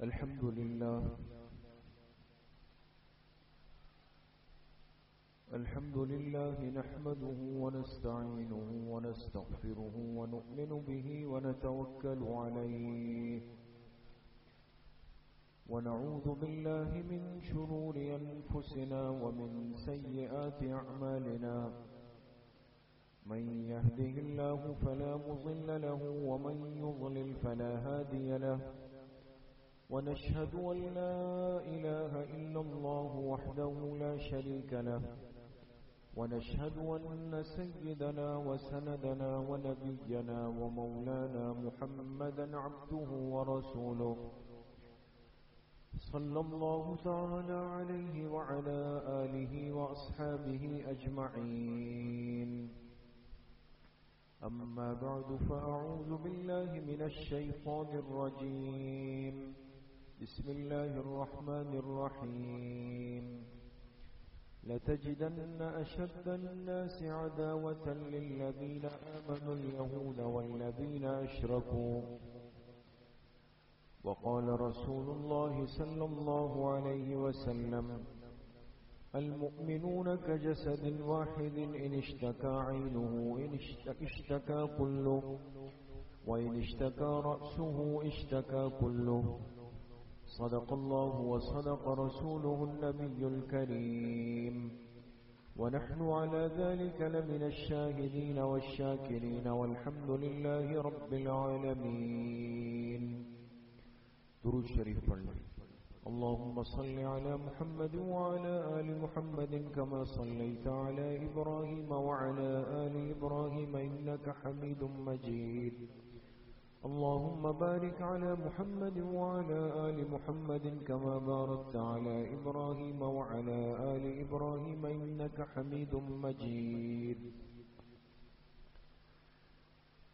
الحمد لله نحمده ونستعينه ونستغفره ونؤمن به ونتوكل عليه ونعوذ بالله من شرور أنفسنا ومن سيئات أعمالنا من يهده الله فلا مضل له ومن يضلل فلا هادي له ونشهد أن لا إله إلا الله وحده لا شريك له ونشهد أن سيدنا وسندنا ونبينا ومولانا محمدا عبده ورسوله صلى الله تعالى عليه وعلى آله وأصحابه أجمعين أما بعد فأعوذ بالله من الشيطان الرجيم بسم الله الرحمن الرحيم لتجدن أشد الناس عداوة للذين آمنوا اليهود والذين أشركوا وقال رسول الله صلى الله عليه وسلم المؤمنون كجسد واحد إن اشتكى عينه اشتكى كله وإن اشتكى رأسه اشتكى كله صدق الله وصدق رسوله النبي الكريم ونحن على ذلك لمن الشاهدين والشاكرين والحمد لله رب العالمين. درود شریف پڑھ لیں. اللهم صل على محمد وعلى آل محمد كما صليت على إبراهيم وعلى آل إبراهيم إنك حميد مجيد. اللهم بارك على محمد وعلى آل محمد كما باركت على إبراهيم وعلى آل إبراهيم إنك حميد مجيد.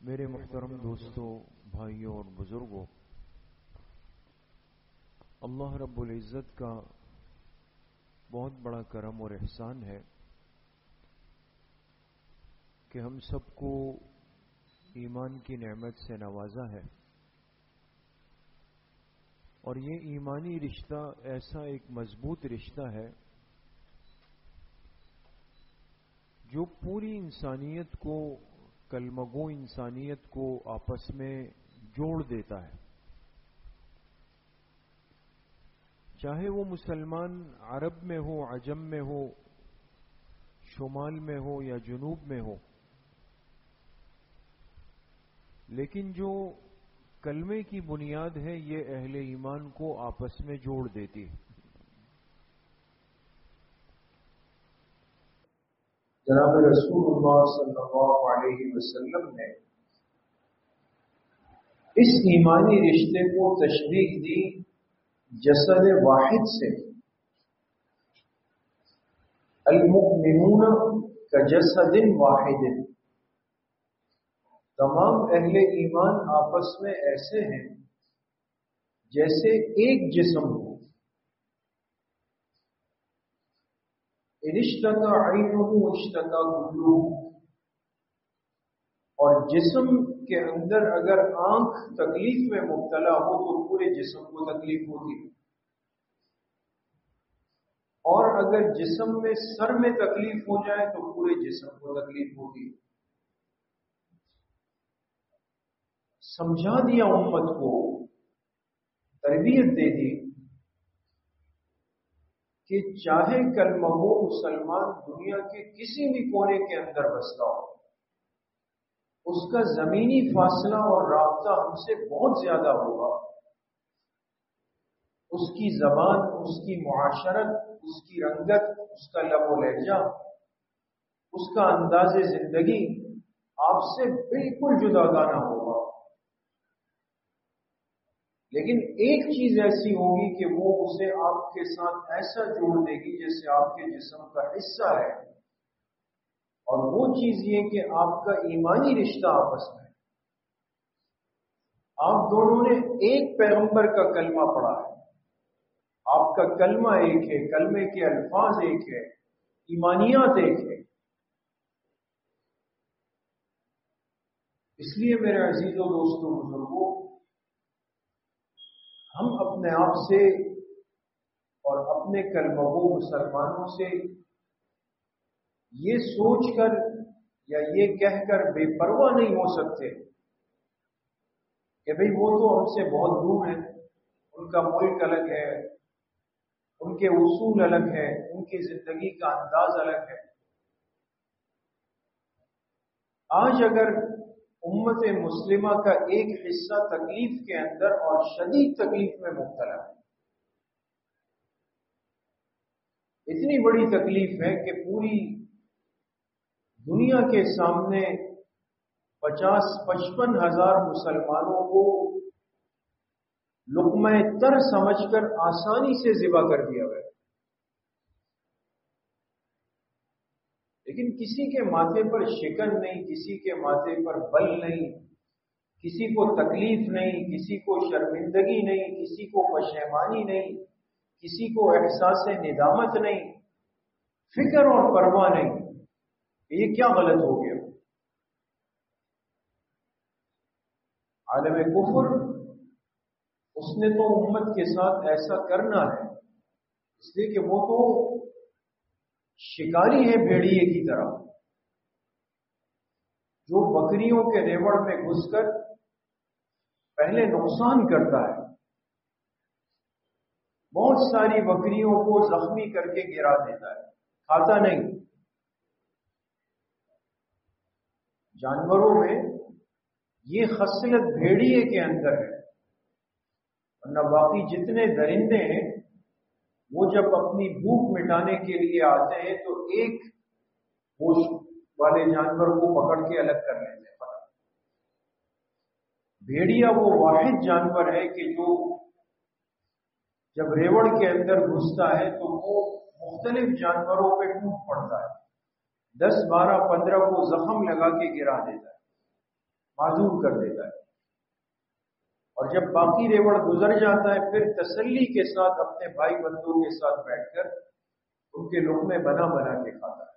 میرے محترم دوستو، بھائیوں اور بزرگوں، اللہ رب العزت کا بہت بڑا کرم اور احسان ہے کہ ہم سب کو ایمان کی نعمت سے نوازا ہے، اور یہ ایمانی رشتہ ایسا ایک مضبوط رشتہ ہے جو پوری انسانیت کو، کلمہ گو انسانیت کو آپس میں جوڑ دیتا ہے. چاہے وہ مسلمان عرب میں ہو، عجم میں ہو، شمال میں ہو یا جنوب میں ہو، لیکن جو کلمے کی بنیاد ہے یہ اہل ایمان کو آپس میں جوڑ دیتی ہے. جناب رسول اللہ صلی اللہ علیہ وسلم نے اس ایمانی رشتے کو تشبیہ دی جسد واحد سے. المؤمنون کجسد واحد، تمام اہل ایمان آپس میں ایسے ہیں جیسے ایک جسم ہو. ان اشتکا عینہ اشتکا کلہ، اور جسم کے اندر اگر آنکھ تکلیف میں مبتلا ہو تو پورے جسم کو تکلیف ہوتی، اور اگر جسم میں سر میں تکلیف ہو جائے تو پورے جسم کو تکلیف ہوتی. سمجھا دیا امت کو، تربیت دے دی کہ چاہے کلمہ گو مسلمان دنیا کے کسی بھی کونے کے اندر بستا ہو، اس کا زمینی فاصلہ اور رابطہ ہم سے بہت زیادہ ہوگا. اس کی زبان، اس کی معاشرت، اس کی رنگت، اس کا لب و لہجہ، اس کا انداز زندگی آپ سے بالکل جداگانہ ہوگا. لیکن ایک چیز ایسی ہوگی کہ وہ اسے آپ کے ساتھ ایسا جوڑ دے گی جیسے آپ کے جسم کا حصہ ہے، اور وہ چیز یہ کہ آپ کا ایمانی رشتہ آپس میں. آپ دونوں نے ایک پیغمبر کا کلمہ پڑھا ہے، آپ کا کلمہ ایک ہے، کلمے کے الفاظ ایک ہے، ایمانیات ایک ہے. اس لیے میرے عزیزوں، دوستوں، بزرگوں، ہم اپنے آپ سے اور اپنے کلمہ گو مسلمانوں سے یہ سوچ کر یا یہ کہہ کر بے پرواہ نہیں ہو سکتے کہ بھئی وہ تو ہم سے بہت دور ہیں، ان کا ملک الگ ہے، ان کے اصول الگ ہے، ان کی زندگی کا انداز الگ ہے۔ آج اگر امت مسلمہ کا ایک حصہ تکلیف کے اندر اور شدید تکلیف میں مبتلا ہے، اتنی بڑی تکلیف ہے کہ پوری دنیا کے سامنے 50-55 ہزار مسلمانوں کو لقمہ تر سمجھ کر آسانی سے ذبح کر دیا گیا، لیکن کسی کے ماتھے پر شکن نہیں، کسی کے ماتھے پر بل نہیں، کسی کو تکلیف نہیں، کسی کو شرمندگی نہیں، کسی کو پشیمانی نہیں، کسی کو احساس ندامت نہیں، فکر اور پرواہ نہیں۔ یہ کیا غلط ہو گیا؟ عالم کفر اس نے تو امت کے ساتھ ایسا کرنا ہے، اس لیے کہ وہ تو شکاری ہے بھیڑیے کی طرح، جو بکریوں کے ریوڑ میں گھس کر پہلے نقصان کرتا ہے، بہت ساری بکریوں کو زخمی کر کے گرا دیتا ہے، کھاتا نہیں۔ جانوروں میں یہ خصلت بھیڑیے کے اندر ہے، ورنہ باقی جتنے درندے ہیں وہ جب اپنی بھوک مٹانے کے لیے آتے ہیں تو ایک گوشت والے جانور کو پکڑ کے الگ کر لیتے ہیں۔ بھیڑیا وہ واحد جانور ہے کہ جو جب ریوڑ کے اندر گھستا ہے تو وہ مختلف جانوروں پہ ٹوٹ پڑتا ہے، 10 12 15 کو زخم لگا کے گرا دیتا ہے، معذور کر دیتا ہے، اور جب باقی ریوڑ گزر جاتا ہے پھر تسلی کے ساتھ اپنے بھائی بندوں کے ساتھ بیٹھ کر ان کے لقمے بنا بنا کے کھاتا ہے۔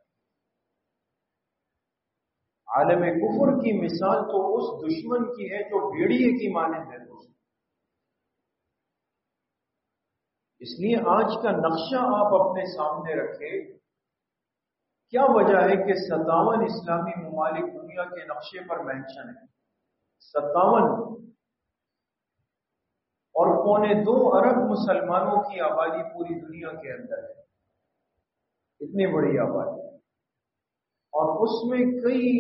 عالم کفر کی مثال تو اس دشمن کی ہے جو بھیڑیے کی مانند ہے دوستوں۔ اس لیے آج کا نقشہ آپ اپنے سامنے رکھیں، کیا وجہ ہے کہ 57 اسلامی ممالک دنیا کے نقشے پر مینشن ہے، 57، اور 2.25 ارب مسلمانوں کی آبادی پوری دنیا کے اندر ہے، اتنی بڑی آبادی، اور اس میں کئی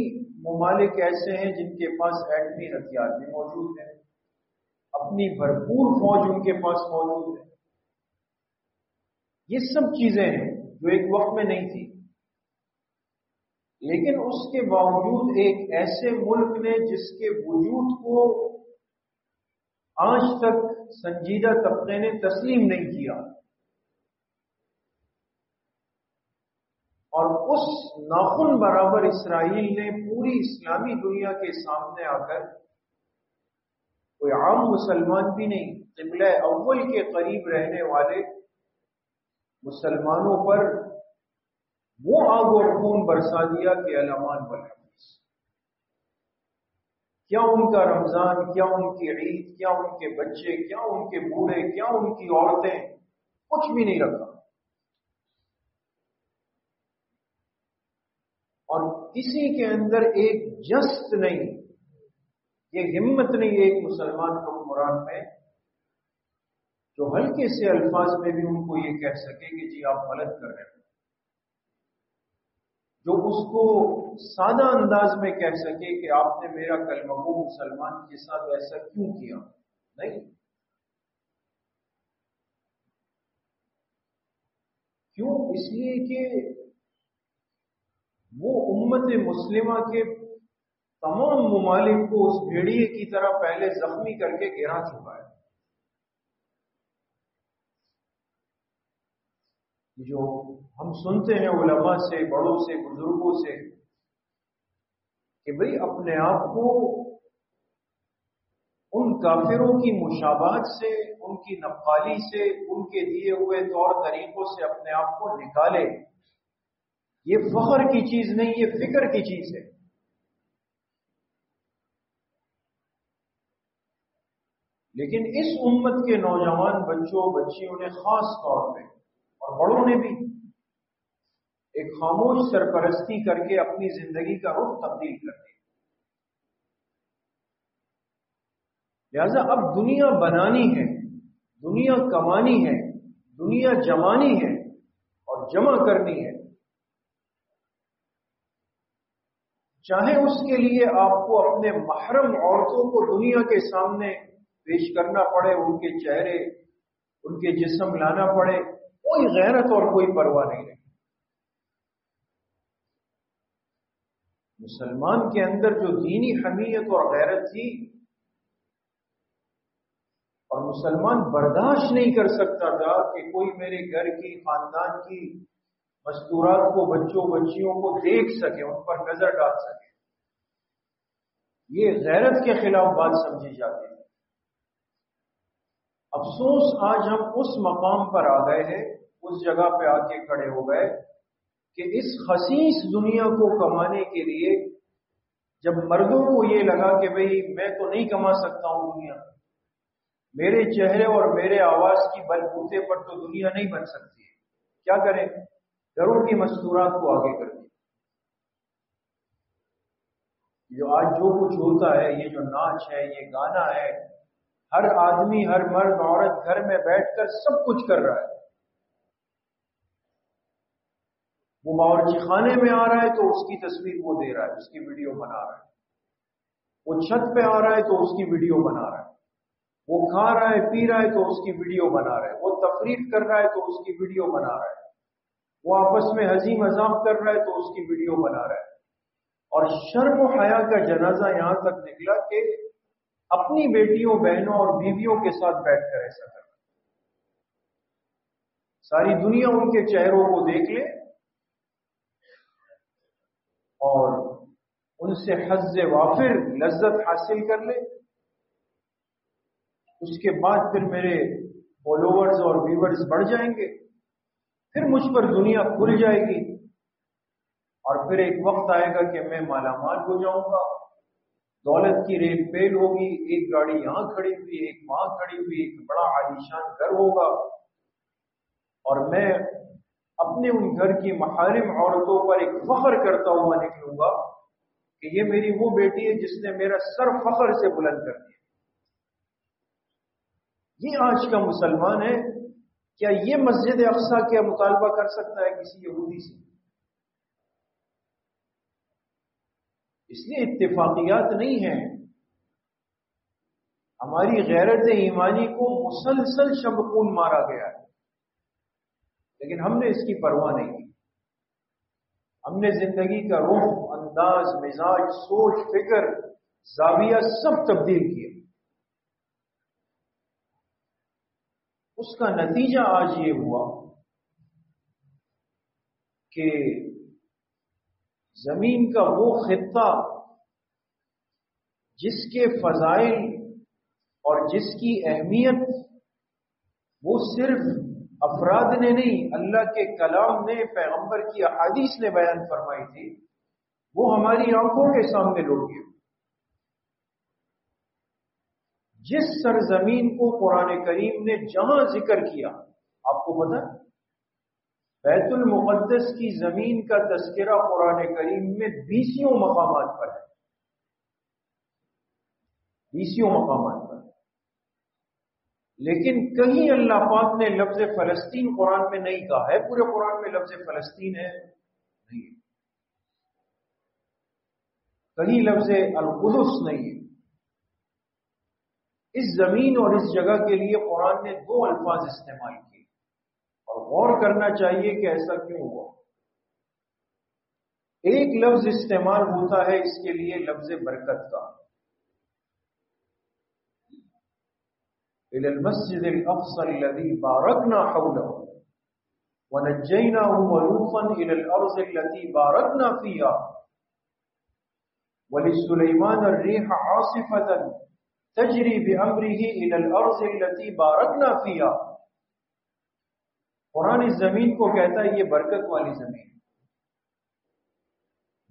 ممالک ایسے ہیں جن کے پاس ایٹمی ہتھیار بھی موجود ہیں، اپنی بھرپور فوج ان کے پاس موجود ہے۔ یہ سب چیزیں ہیں جو ایک وقت میں نہیں تھی، لیکن اس کے باوجود ایک ایسے ملک نے جس کے وجود کو آج تک سنجیدہ طبقے نے تسلیم نہیں کیا، اور اس ناخن برابر اسرائیل نے پوری اسلامی دنیا کے سامنے آ کر، کوئی عام مسلمان بھی نہیں، قبلہ اول کے قریب رہنے والے مسلمانوں پر وہ آگ اور خون برسا دیا کہ الامان والحدیث، کیا ان کا رمضان، کیا ان کی عید، کیا ان کے بچے، کیا ان کے بوڑھے، کیا ان کی عورتیں، کچھ بھی نہیں رکھا، اور کسی کے اندر ایک جست نہیں، یہ ہمت نہیں ایک مسلمان حکمران میں جو ہلکے سے الفاظ میں بھی ان کو یہ کہہ سکے کہ جی آپ غلط کر رہے ہیں، جو اس کو سادہ انداز میں کہہ سکے کہ آپ نے میرا کلمہ گو مسلمان کے ساتھ ایسا کیوں کیا، نہیں۔ کیوں؟ اس لیے کہ وہ امت مسلمہ کے تمام ممالک کو اس بھیڑیے کی طرح پہلے زخمی کر کے گرا چکا ہے۔ جو ہم سنتے ہیں علماء سے، بڑوں سے، بزرگوں سے کہ بھئی اپنے آپ کو ان کافروں کی مشابہت سے، ان کی نقالی سے، ان کے دیے ہوئے طور طریقوں سے اپنے آپ کو نکالے، یہ فخر کی چیز نہیں، یہ فکر کی چیز ہے۔ لیکن اس امت کے نوجوان بچوں بچیوں نے خاص طور پہ اور بڑوں نے بھی ایک خاموش سرپرستی کر کے اپنی زندگی کا رخ تبدیل کر دیا. لہذا اب دنیا بنانی ہے، دنیا کمانی ہے، دنیا جمانی ہے اور جمع کرنی ہے. چاہے اس کے لیے آپ کو اپنے محرم عورتوں کو دنیا کے سامنے پیش کرنا پڑے، ان کے چہرے، ان کے جسم لانا پڑے، کوئی غیرت اور کوئی پرواہ نہیں رہی. مسلمان کے اندر جو دینی حمیت اور غیرت تھی، اور مسلمان برداشت نہیں کر سکتا تھا کہ کوئی میرے گھر کی، خاندان کی مستورات کو، بچوں بچیوں کو دیکھ سکے، ان پر نظر ڈال سکے. یہ غیرت کے خلاف بات سمجھی جاتی ہے. افسوس آج ہم اس مقام پر آ گئے ہیں، اس جگہ پہ آ کے کھڑے ہو گئے کہ اس خسیس دنیا کو کمانے کے لیے جب مردوں کو یہ لگا کہ بھئی میں تو نہیں کما سکتا ہوں دنیا، میرے چہرے اور میرے آواز کی بل بوتے پر تو دنیا نہیں بن سکتی ہے، کیا کریں؟ گھروں کی مستورات کو آگے کر دیں. جو آج جو کچھ ہوتا ہے، یہ جو ناچ ہے، یہ گانا ہے، ہر آدمی، ہر مرد عورت گھر میں بیٹھ کر سب کچھ کر رہا ہے. وہ باورچی خانے میں آ رہا ہے تو اس کی تصویر وہ دے رہا ہے، اس کی ویڈیو بنا رہا ہے. وہ چھت پہ آ رہا ہے تو اس کی ویڈیو بنا رہا ہے. وہ کھا رہا ہے، پی رہا ہے تو اس کی ویڈیو بنا رہا ہے. وہ تفریح کر رہا ہے تو اس کی ویڈیو بنا رہا ہے. وہ آپس میں ہنسی مذاق کر رہا ہے تو اس کی ویڈیو بنا رہا ہے. اور شرم و حیا کا جنازہ یہاں تک نکلا کہ اپنی بیٹیوں، بہنوں اور بیویوں کے ساتھ بیٹھ کر ایسا کر رہا ہے. ساری دنیا ان کے چہروں کو دیکھ لے اور ان سے حظ وافر لذت حاصل کر لے، اس کے بعد پھر میرے فالوورز اور ویورز بڑھ جائیں گے، پھر مجھ پر دنیا کھل جائے گی، اور پھر ایک وقت آئے گا کہ میں مالا مال ہو جاؤں گا، دولت کی ریل پیل ہوگی، ایک گاڑی یہاں کھڑی ہوئی، ایک وہاں کھڑی ہوئی، ایک بڑا عالیشان گھر ہوگا، اور میں اپنے ان گھر کی محارم عورتوں پر ایک فخر کرتا ہوا نکلوں گا کہ یہ میری وہ بیٹی ہے جس نے میرا سر فخر سے بلند کر دیا. یہ آج کا مسلمان ہے. کیا یہ مسجد اقصی کا مطالبہ کر سکتا ہے کسی یہودی سے؟ اس لیے اتفاقیات نہیں ہیں. ہماری غیرت ایمانی کو مسلسل شبخون مارا گیا ہے، لیکن ہم نے اس کی پرواہ نہیں کی. ہم نے زندگی کا رخ، انداز، مزاج، سوچ، فکر، زاویہ سب تبدیل کیے. اس کا نتیجہ آج یہ ہوا کہ زمین کا وہ خطہ جس کے فضائل اور جس کی اہمیت وہ صرف افراد نے نہیں، اللہ کے کلام نے، پیغمبر کی احادیث نے بیان فرمائی تھی، وہ ہماری آنکھوں کے سامنے لوٹ گیا. جس سرزمین کو قرآن کریم نے جہاں ذکر کیا، آپ کو پتہ ہے بیت المقدس کی زمین کا تذکرہ قرآن کریم میں 20 مقامات پر ہے، 20 مقامات پر. لیکن کہیں اللہ پاک نے لفظ فلسطین قرآن میں نہیں کہا ہے. پورے قرآن میں لفظ فلسطین ہے نہیں ہے. کہیں لفظ القدس نہیں ہے. اس زمین اور اس جگہ کے لیے قرآن نے 2 الفاظ استعمال کیے، اور غور کرنا چاہیے کہ ایسا کیوں ہوا. ایک لفظ استعمال ہوتا ہے اس کے لیے لفظ برکت کا، إِلَى الْمَسْجِدِ الْأَقْصَى الَّذِي بَارَكْنَا حَوْلَهُ وَنَجَّيْنَاهُ وَلُوطًا إِلَى الْأَرْضِ الَّتِي بَارَكْنَا فِيهَا وَلِسُلَيْمَانَ الرِّيحَ عَاصِفَةً تَجْرِي بِأَمْرِهِ إِلَى الْأَرْضِ الَّتِي بَارَكْنَا فِيهَا. قرآن اس زمین کو کہتا ہے یہ برکت والی زمین.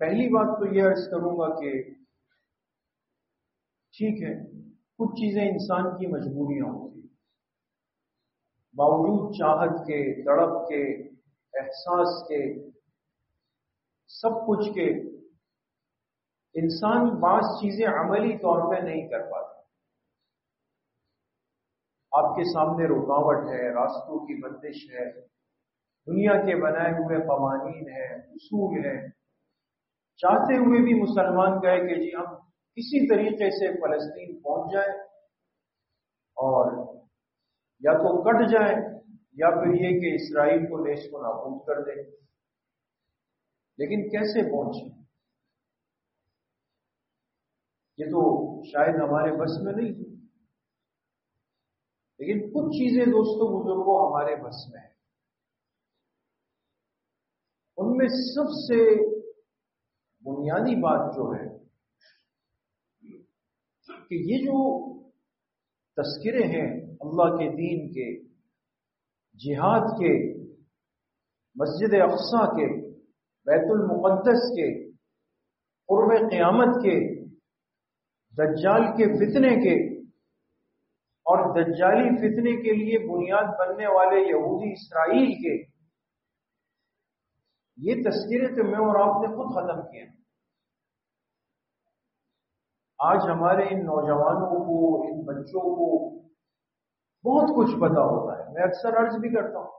پہلی بات تو یہ عرض کروں گا کہ ٹھیک ہے، کچھ چیزیں انسان کی مجبوریاں ہوتی ہیں، باوجود چاہت کے، تڑپ کے، احساس کے، سب کچھ کے، انسان بعض چیزیں عملی طور پہ نہیں کر پاتا۔ آپ کے سامنے رکاوٹ ہے، راستوں کی بندش ہے، دنیا کے بنائے ہوئے قوانین ہیں، اصول ہیں، چاہتے ہوئے بھی مسلمان گئے کہ جی ہم کسی طریقے سے فلسطین پہنچ جائیں اور یا تو کٹ جائیں یا پھر یہ کہ اسرائیل کو نیست و نابود کر دیں، لیکن کیسے پہنچیں؟ یہ تو شاید ہمارے بس میں نہیں، لیکن کچھ چیزیں دوستوں بزرگوں ہمارے بس میں ہیں۔ ان میں سب سے بنیادی بات جو ہے کہ یہ جو تذکرے ہیں اللہ کے دین کے، جہاد کے، مسجد اقصی کے، بیت المقدس کے، قرب قیامت کے، دجال کے فتنے کے، اور دجالی فتنے کے لیے بنیاد بننے والے یہودی اسرائیل کے، یہ تذکرے تو میں اور آپ نے خود ختم کیے ہیں۔ آج ہمارے ان نوجوانوں کو، ان بچوں کو بہت کچھ پتا ہوتا ہے۔ میں اکثر عرض بھی کرتا ہوں،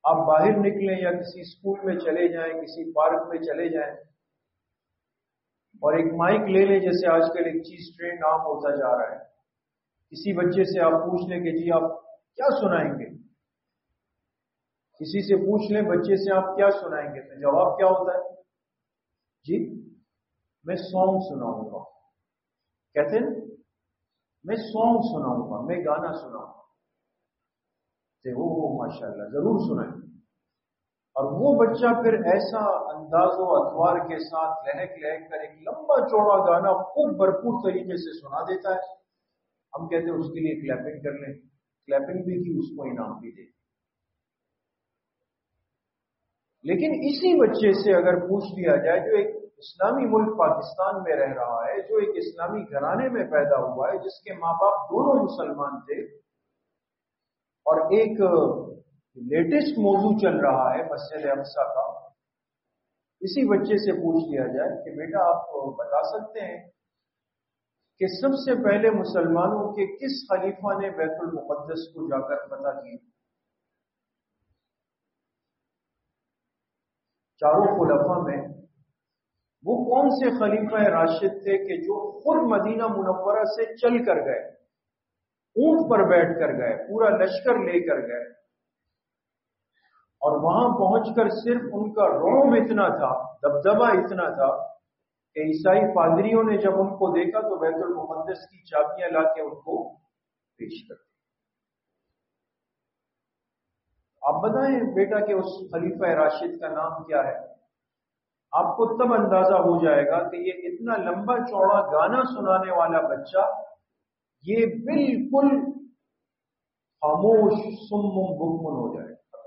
آپ باہر نکلیں یا کسی اسکول میں چلے جائیں، کسی پارک میں چلے جائیں اور ایک مائک لے لیں، جیسے آج کل ایک چیز ٹرینڈ عام ہوتا جا رہا ہے، کسی بچے سے آپ پوچھ لیں کہ جی آپ کیا سنائیں گے، کسی سے پوچھ لیں بچے سے آپ کیا سنائیں گے، تو جواب کیا ہوتا ہے؟ جی میں سانگ سناؤں گا، کہتے ہیں میں سانگ سناؤں گا، میں گانا سناؤں گا، وہ ماشاء اللہ ضرور سنائیں۔ اور وہ بچہ پھر ایسا انداز و اطوار کے ساتھ لہک لہک کر ایک لمبا چوڑا گانا خوب بھرپور طریقے سے سنا دیتا ہے۔ ہم کہتے ہیں اس کے لیے کلیپنگ کر لیں، کلیپنگ بھی کی، اس کو انعام بھی دے۔ لیکن اسی بچے سے اگر پوچھ لیا جائے، جو ایک اسلامی ملک پاکستان میں رہ رہا ہے، جو ایک اسلامی گھرانے میں پیدا ہوا ہے، جس کے ماں باپ دونوں مسلمان تھے، اور ایک لیٹسٹ موضوع چل رہا ہے مسجد اقصی کا، اسی بچے سے پوچھ لیا جائے کہ بیٹا آپ بتا سکتے ہیں کہ سب سے پہلے مسلمانوں کے کس خلیفہ نے بیت المقدس کو جا کر فتح کی؟ چاروں خلفاء میں وہ کون سے خلیفہ راشد تھے کہ جو خود مدینہ منورہ سے چل کر گئے، اونٹ پر بیٹھ کر گئے، پورا لشکر لے کر گئے، اور وہاں پہنچ کر صرف ان کا رعب اتنا تھا، دبدبہ اتنا تھا کہ عیسائی پادریوں نے جب ان کو دیکھا تو بیت المقدس کی چابیاں لا کے ان کو پیش کر دی۔ آپ بتائیں بیٹا کہ اس خلیفہ راشد کا نام کیا ہے؟ آپ کو تب اندازہ ہو جائے گا کہ یہ اتنا لمبا چوڑا گانا سنانے والا بچہ یہ بالکل خاموش سم بکمن ہو جائے گا۔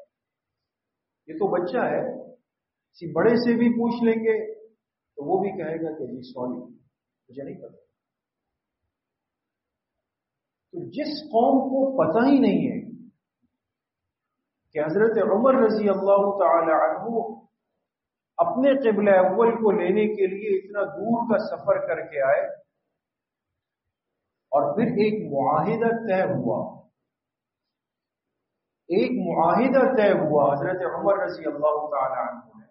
یہ تو بچہ ہے، کسی بڑے سے بھی پوچھ لیں گے تو وہ بھی کہے گا کہ جی سوری مجھے نہیں پتا۔ تو جس قوم کو پتہ ہی نہیں ہے کہ حضرت عمر رضی اللہ تعالی عنہ اپنے قبلہ اول کو لینے کے لیے اتنا دور کا سفر کر کے آئے، اور پھر ایک معاہدہ طے ہوا، ایک معاہدہ طے ہوا حضرت عمر رضی اللہ تعالی عنہ نے،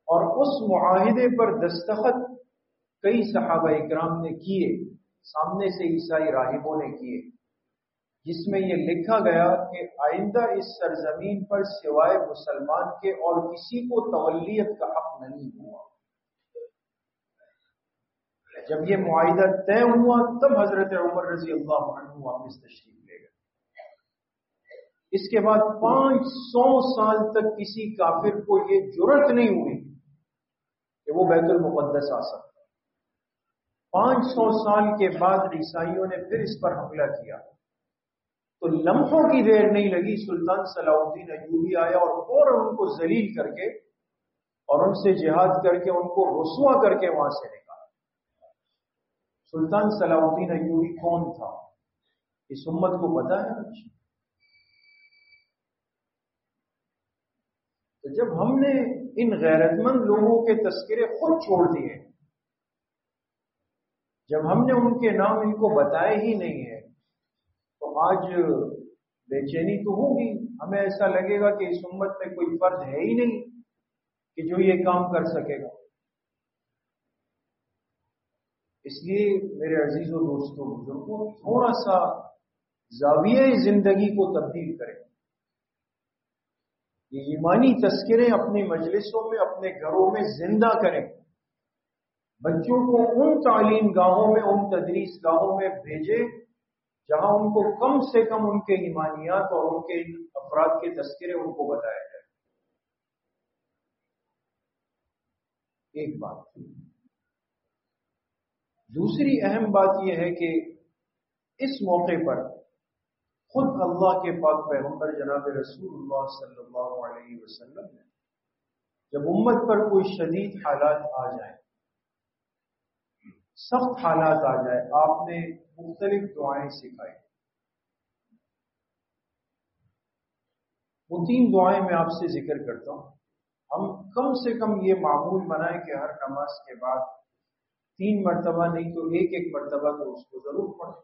اور اس معاہدے پر دستخط کئی صحابہ اکرام نے کیے، سامنے سے عیسائی راہبوں نے کیے، جس میں یہ لکھا گیا کہ آئندہ اس سرزمین پر سوائے مسلمان کے اور کسی کو تولیت کا حق نہیں ہوا۔ جب یہ معاہدہ طے ہوا تب حضرت عمر رضی اللہ عنہ واپس تشریف لے گئے۔ اس کے بعد 500 سال تک کسی کافر کو یہ جرأت نہیں ہوئی کہ وہ بیت المقدس آ سکتا۔ 500 سال کے بعد عیسائیوں نے پھر اس پر حملہ کیا تو لمحوں کی دیر نہیں لگی، سلطان صلاح الدین ایوبی آیا اور فوراً ان کو ذلیل کر کے اور ان سے جہاد کر کے ان کو رسوا کر کے وہاں سے نکالا۔ سلطان صلاح الدین ایوبی کون تھا؟ اس امت کو پتا ہے نا۔ تو جب ہم نے ان غیرت مند لوگوں کے تذکرے خود چھوڑ دیے، جب ہم نے ان کے نام ان کو بتائے ہی نہیں ہے، تو آج بے چینی تو ہوگی، ہمیں ایسا لگے گا کہ اس امت میں کوئی فرد ہے ہی نہیں کہ جو یہ کام کر سکے گا۔ اس لیے میرے عزیزوں، دوستوں، بزرگوں، تھوڑا سا زاویہ زندگی کو تبدیل کریں۔ یہ ایمانی تذکرے اپنی مجلسوں میں، اپنے گھروں میں زندہ کریں۔ بچوں کو ان تعلیم گاہوں میں، ان تدریس گاہوں میں بھیجیں جہاں ان کو کم سے کم ان کے ایمانیات اور ان کے افراد کے تذکرے ان کو بتایا جائے۔ ایک بات۔ دوسری اہم بات یہ ہے کہ اس موقع پر خود اللہ کے پاک پیغمبر جناب رسول اللہ صلی اللہ علیہ وسلم نے جب امت پر کوئی شدید حالات آ جائیں، سخت حالات آ جائے، آپ نے مختلف دعائیں سکھائی۔ وہ 3 دعائیں میں آپ سے ذکر کرتا ہوں۔ ہم کم سے کم یہ معمول بنائیں کہ ہر نماز کے بعد 3 مرتبہ نہیں تو ایک مرتبہ تو اس کو ضرور پڑھیں۔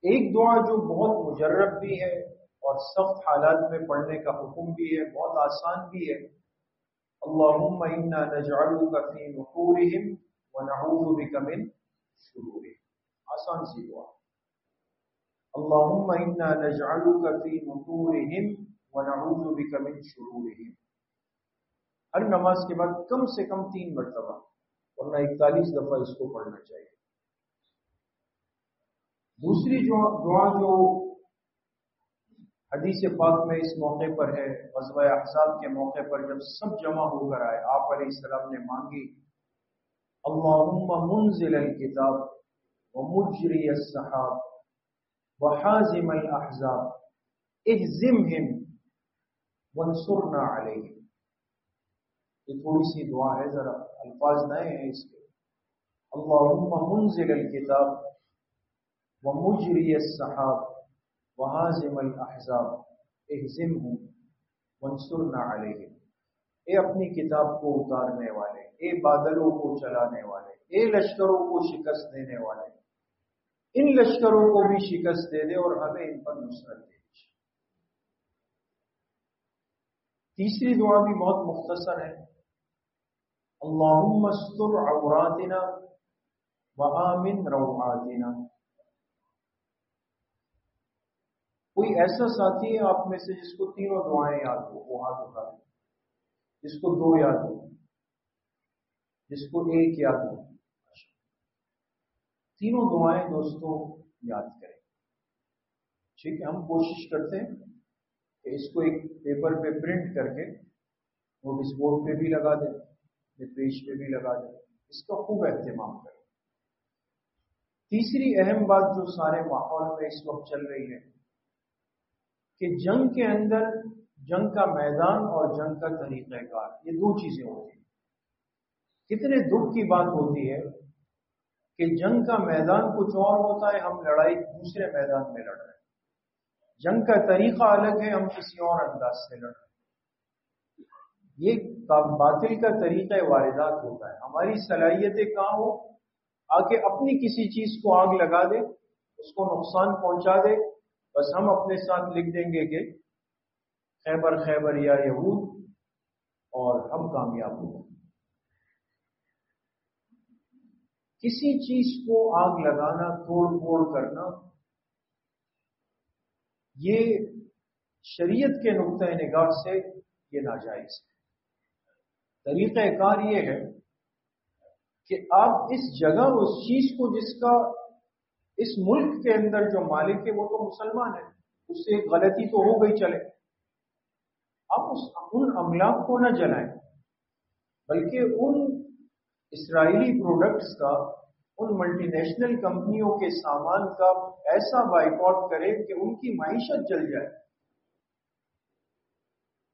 ایک دعا جو بہت مجرب بھی ہے اور سخت حالات میں پڑھنے کا حکم بھی ہے، بہت آسان بھی ہے۔ اللہم انا نجعلک فی نحورہم ونعوذ بک من شرورہم۔ آسان سی دعا۔ اللہم انا نجعلک فی نحورہم ونعوذ بک من شرورہم۔ ہر نماز کے بعد کم سے کم 3 مرتبہ، ورنہ 41 دفعہ اس کو پڑھنا چاہیے۔ دوسری دعا جو حدیث پاک میں اس موقع پر ہے، غزوہ احزاب کے موقع پر جب سب جمع ہو کر آئے، آپ علیہ السلام نے مانگی، اللہم منزل الکتاب ومجری السحاب وحازم الاحزاب اہزمہم وانصرنا علیہم۔ یہ تھوڑی سی دعا ہے، ذرا الفاظ نئے ہیں اس کے۔ اللہم منزل الکتاب ومجری السحاب وحازم الاحزاب اہزمہم وانصرنا علیہم۔ اے اپنی کتاب کو اتارنے والے، اے بادلوں کو چلانے والے، اے لشکروں کو شکست دینے والے، ان لشکروں کو بھی شکست دے دے اور ہمیں ان پر نصرت دے۔ تیسری دعا بھی بہت مختصر ہے۔ اللہم استر عوراتنا وآمن روعاتنا۔ کوئی ایسا ساتھی ہے آپ میں سے جس کو تینوں دعائیں یاد ہو؟ وہ ہاتھ اٹھا دیں۔ جس کو 2 یاد ہو، جس کو 1 یاد ہو۔ تینوں دعائیں دوستوں یاد کریں۔ ٹھیک ہے، ہم کوشش کرتے ہیں کہ اس کو ایک پیپر پہ پرنٹ کر کے نوٹس بورڈ پہ بھی لگا دیں، پیج پہ بھی لگا دیں، اس کا خوب اہتمام کریں۔ تیسری اہم بات جو سارے ماحول میں اس وقت چل رہی ہے کہ جنگ کے اندر جنگ کا میدان اور جنگ کا طریقہ کار، یہ 2 چیزیں ہوتی ہیں۔ کتنے دکھ کی بات ہوتی ہے کہ جنگ کا میدان کچھ اور ہوتا ہے، ہم لڑائی دوسرے میدان میں لڑ رہے ہیں۔ جنگ کا طریقہ الگ ہے، ہم کسی اور انداز سے لڑ رہے ہیں۔ یہ باطل کا طریقہ واردات ہوتا ہے۔ ہماری صلاحیتیں کہاں ہو، آ کے اپنی کسی چیز کو آگ لگا دے، اس کو نقصان پہنچا دے، بس ہم اپنے ساتھ لکھ دیں گے کہ خیبر خیبر یا یہود، اور ہم کامیاب ہوں۔ کسی چیز کو آگ لگانا، توڑ پھوڑ کرنا، یہ شریعت کے نقطہ نگاہ سے یہ ناجائز ہے۔ طریقہ کار یہ ہے کہ آپ اس جگہ اس چیز کو جس کا اس ملک کے اندر جو مالک ہے وہ تو مسلمان ہے، اس سے ایک غلطی تو ہو گئی، چلے، آپ ان املاک کو نہ جلائیں، بلکہ ان اسرائیلی پروڈکٹس کا، ان ملٹی نیشنل کمپنیوں کے سامان کا ایسا بائیکاٹ کریں کہ ان کی معیشت چل جائے۔